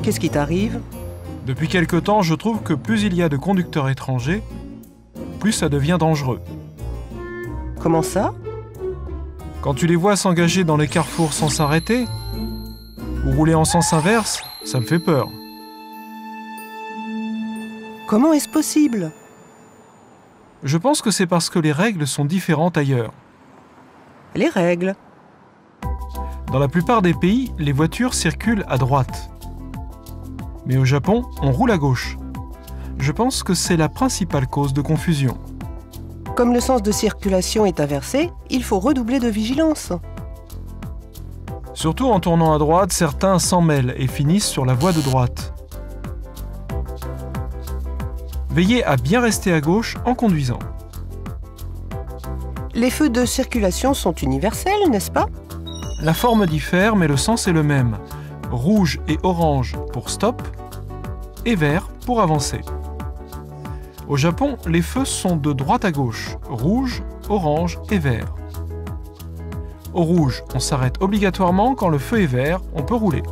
Qu'est-ce qui t'arrive? Depuis quelque temps, je trouve que plus il y a de conducteurs étrangers, plus ça devient dangereux. Comment ça? Quand tu les vois s'engager dans les carrefours sans s'arrêter, ou rouler en sens inverse, ça me fait peur. Comment est-ce possible? Je pense que c'est parce que les règles sont différentes ailleurs. Les règles. Dans la plupart des pays, les voitures circulent à droite. Mais au Japon, on roule à gauche. Je pense que c'est la principale cause de confusion. Comme le sens de circulation est inversé, il faut redoubler de vigilance. Surtout en tournant à droite, certains s'en mêlent et finissent sur la voie de droite. Veillez à bien rester à gauche en conduisant. Les feux de circulation sont universels, n'est-ce pas? La forme diffère, mais le sens est le même. Rouge et orange pour stop, et vert pour avancer. Au Japon, les feux sont de droite à gauche, rouge, orange et vert. Au rouge, on s'arrête obligatoirement. Quand le feu est vert, on peut rouler.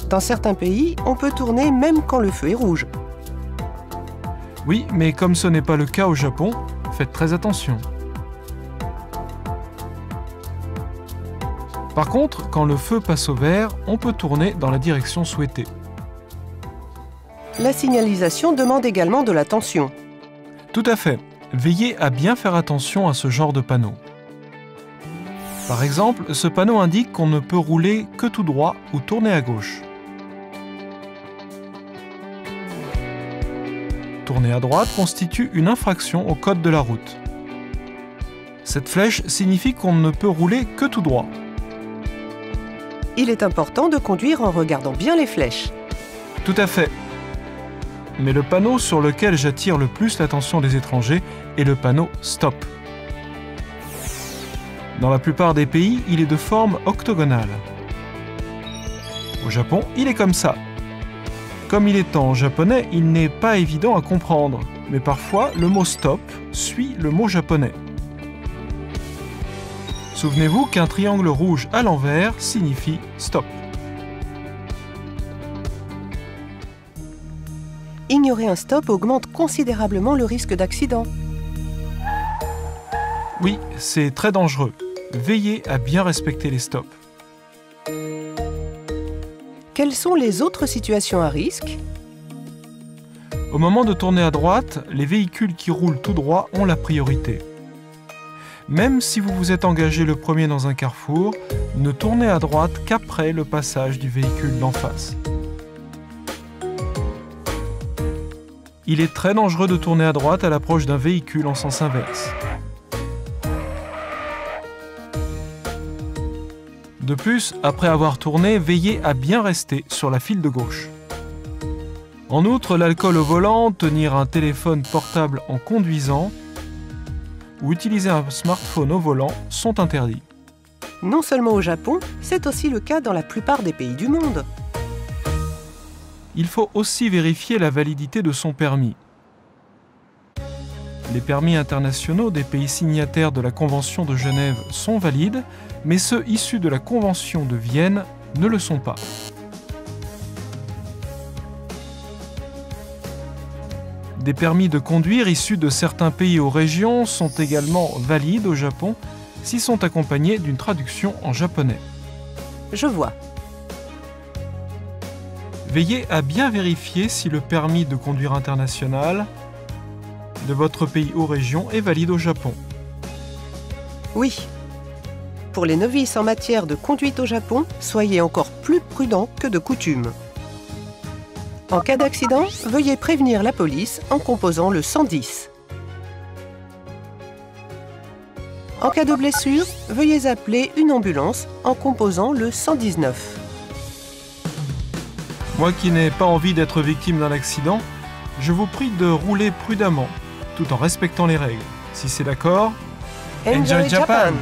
Dans certains pays, on peut tourner même quand le feu est rouge. Oui, mais comme ce n'est pas le cas au Japon, faites très attention. Par contre, quand le feu passe au vert, on peut tourner dans la direction souhaitée. La signalisation demande également de l'attention. Tout à fait. Veillez à bien faire attention à ce genre de panneau. Par exemple, ce panneau indique qu'on ne peut rouler que tout droit ou tourner à gauche. Tourner à droite constitue une infraction au code de la route. Cette flèche signifie qu'on ne peut rouler que tout droit. Il est important de conduire en regardant bien les flèches. Tout à fait. Mais le panneau sur lequel j'attire le plus l'attention des étrangers est le panneau « Stop ». Dans la plupart des pays, il est de forme octogonale. Au Japon, il est comme ça. Comme il est en japonais, il n'est pas évident à comprendre, mais parfois le mot « stop » suit le mot japonais. Souvenez-vous qu'un triangle rouge à l'envers signifie « stop ». Ignorer un stop augmente considérablement le risque d'accident. Oui, c'est très dangereux. Veillez à bien respecter les stops. Quelles sont les autres situations à risque? Au moment de tourner à droite, les véhicules qui roulent tout droit ont la priorité. Même si vous vous êtes engagé le premier dans un carrefour, ne tournez à droite qu'après le passage du véhicule d'en face. Il est très dangereux de tourner à droite à l'approche d'un véhicule en sens inverse. De plus, après avoir tourné, veillez à bien rester sur la file de gauche. En outre, l'alcool au volant, tenir un téléphone portable en conduisant ou utiliser un smartphone au volant sont interdits. Non seulement au Japon, c'est aussi le cas dans la plupart des pays du monde. Il faut aussi vérifier la validité de son permis. Les permis internationaux des pays signataires de la Convention de Genève sont valides, mais ceux issus de la Convention de Vienne ne le sont pas. Des permis de conduire issus de certains pays ou régions sont également valides au Japon s'ils sont accompagnés d'une traduction en japonais. Je vois. Veillez à bien vérifier si le permis de conduire international de votre pays ou région est valide au Japon. Oui. Pour les novices en matière de conduite au Japon, soyez encore plus prudents que de coutume. En cas d'accident, veuillez prévenir la police en composant le 110. En cas de blessure, veuillez appeler une ambulance en composant le 119. Moi qui n'ai pas envie d'être victime d'un accident, je vous prie de rouler prudemment, tout en respectant les règles. Si c'est d'accord, Enjoy Japan!